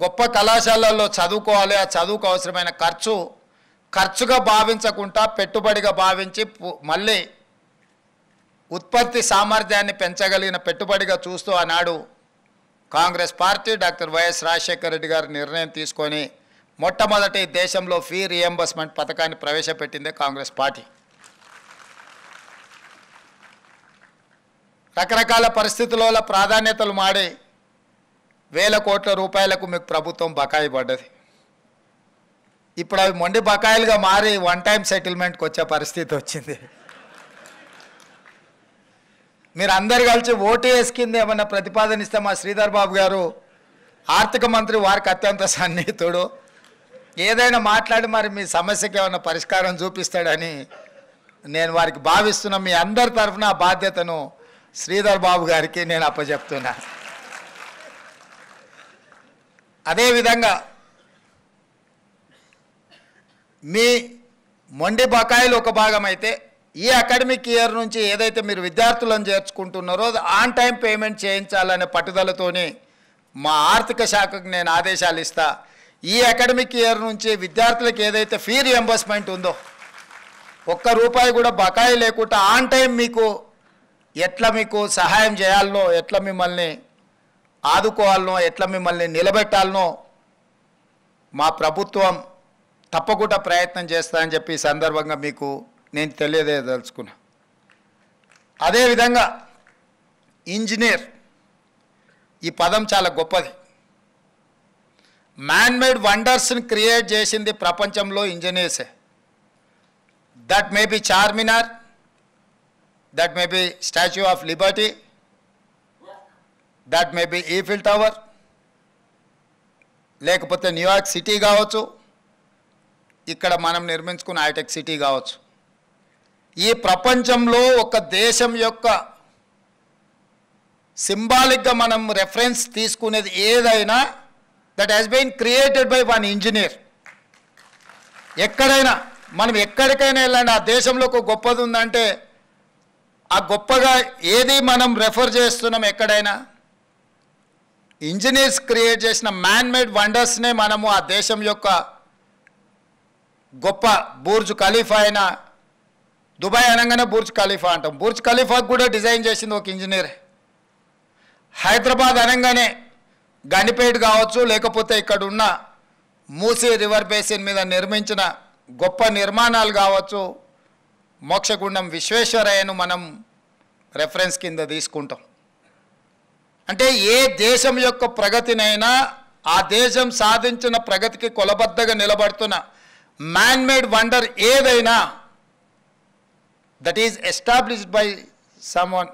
గొప్ప కళాశాలల్లో చదువుకోవాలి, ఆ చదువుకు అవసరమైన ఖర్చుగా భావించకుండా పెట్టుబడిగా భావించి మళ్ళీ ఉత్పత్తి సామర్థ్యాన్ని పెంచగలిగిన పెట్టుబడిగా చూస్తూ ఆనాడు Congress party doctor YS Rajasekhara Reddy గారు నిర్ణయం తీసుకొని మొట్టమొదటి దేశంలో ఫీ రియంబర్స్మెంట్ పథకాన్ని ప్రవేశపెట్టిందే కాంగ్రెస్ పార్టీ. రకరకాల పరిస్థితుల ప్రాధాన్యతలు మాడి వేల కోట్ల రూపాయలకు మీకు ప్రభుత్వం బకాయి పడ్డది. ఇప్పుడు అవి మొండి బకాయిలుగా మారి వన్ టైం సెటిల్మెంట్కి వచ్చే పరిస్థితి వచ్చింది. మీరు అందరు కలిసి ఓటీఎస్ కింద ఏమన్నా ప్రతిపాదన ఇస్తే మా శ్రీధర్ బాబు గారు ఆర్థిక మంత్రి వారికి అత్యంత సన్నిహితుడు, ఏదైనా మాట్లాడి మరి మీ సమస్యకి ఏమైనా పరిష్కారం చూపిస్తాడని నేను వారికి భావిస్తున్నా. మీ అందరి తరఫున ఆ బాధ్యతను శ్రీధర్ బాబు గారికి నేను అప్పచెప్తున్నా. అదేవిధంగా మీ మొండి బకాయిలు ఒక భాగం అయితే ఈ అకాడమిక్ ఇయర్ నుంచి ఏదైతే మీరు విద్యార్థులను చేర్చుకుంటున్నారో ఆన్ టైం పేమెంట్ చేయించాలనే పట్టుదలతోని మా ఆర్థిక శాఖకు నేను ఆదేశాలు ఇస్తా. ఈ అకాడమిక్ ఇయర్ నుంచి విద్యార్థులకు ఏదైతే ఫీ రియంబర్స్మెంట్ ఉందో ఒక్క రూపాయి కూడా బకాయి లేకుండా ఆన్ టైం మీకు ఎట్లా మీకు సహాయం చేయాలనో, ఎట్లా మిమ్మల్ని ఆదుకోవాలనో, ఎట్లా మిమ్మల్ని నిలబెట్టాలనో మా ప్రభుత్వం తప్పకుండా ప్రయత్నం చేస్తానని చెప్పి ఈ సందర్భంగా మీకు నేను తెలియజేయదలుచుకున్నా. అదేవిధంగా ఇంజనీర్ ఈ పదం చాలా గొప్పది. మ్యాన్ మేడ్ వండర్స్ని క్రియేట్ చేసింది ప్రపంచంలో ఇంజనీర్సే. That may be Charminar, that may be Statue of Liberty, that may be Eiffel Tower, లేకపోతే న్యూయార్క్ సిటీ కావచ్చు, ఇక్కడ మనం నిర్మించుకున్న హైటెక్ సిటీ కావచ్చు. ఈ ప్రపంచంలో ఒక దేశం యొక్క సింబాలిక్గా మనం రెఫరెన్స్ తీసుకునేది ఏదైనా that has been created by one engineer. ఎక్కడైనా మనం ఎక్కడికైనా వెళ్ళండి, ఆ దేశంలో ఒక గొప్పది ఉందంటే ఆ గొప్పగా ఏది మనం రెఫర్ చేస్తున్నాం ఎక్కడైనా ఇంజనీర్స్ క్రియేట్ చేసిన మ్యాన్ మేడ్ వండర్స్నే మనము ఆ దేశం యొక్క గొప్ప బుర్జ్ ఖలీఫా అయిన దుబాయ్ అనగానే బుర్జ్ ఖలీఫా అంటాం. బుర్జ్ ఖలీఫాకు కూడా డిజైన్ చేసింది ఒక ఇంజనీరే. హైదరాబాద్ అనగానే గనిపేట్ కావచ్చు, లేకపోతే ఇక్కడ ఉన్న మూసీ రివర్ బేసిన్ మీద నిర్మించిన గొప్ప నిర్మాణాలు కావచ్చు, మోక్షగుండం విశ్వేశ్వరయ్యను మనం రెఫరెన్స్ కింద తీసుకుంటాం. అంటే ఏ దేశం యొక్క ప్రగతినైనా ఆ దేశం సాధించిన ప్రగతికి కొలబద్దగా నిలబడుతున్న మ్యాన్ మేడ్ వండర్ ఏదైనా that is established by someone